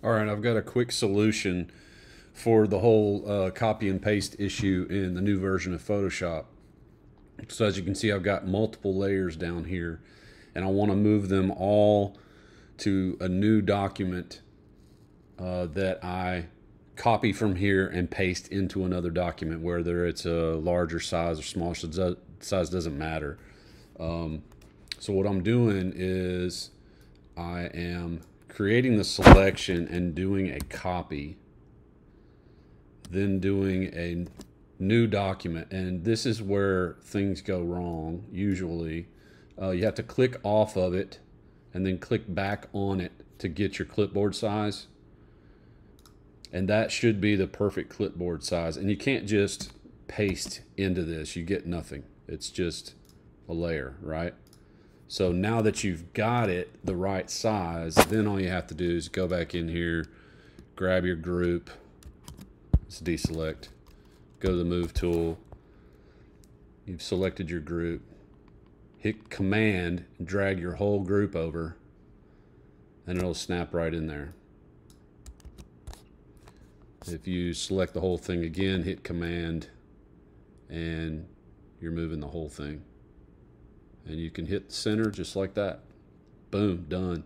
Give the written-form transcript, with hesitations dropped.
All right, I've got a quick solution for the whole copy and paste issue in the new version of Photoshop. So as you can see, I've got multiple layers down here, and I want to move them all to a new document that I copy from here and paste into another document, whether it's a larger size or smaller size doesn't matter. So what I'm doing is I am creating the selection and doing a copy, then doing a new document. And this is where things go wrong usually. You have to click off of it and then click back on it to get your clipboard size. And that should be the perfect clipboard size. And you can't just paste into this. You get nothing. It's just a layer, right? So now that you've got it the right size, then all you have to do is go back in here, grab your group, let's deselect, go to the move tool, you've selected your group, hit command and drag your whole group over, and it'll snap right in there. If you select the whole thing again, hit command, and you're moving the whole thing. And you can hit the center just like that. Boom, done.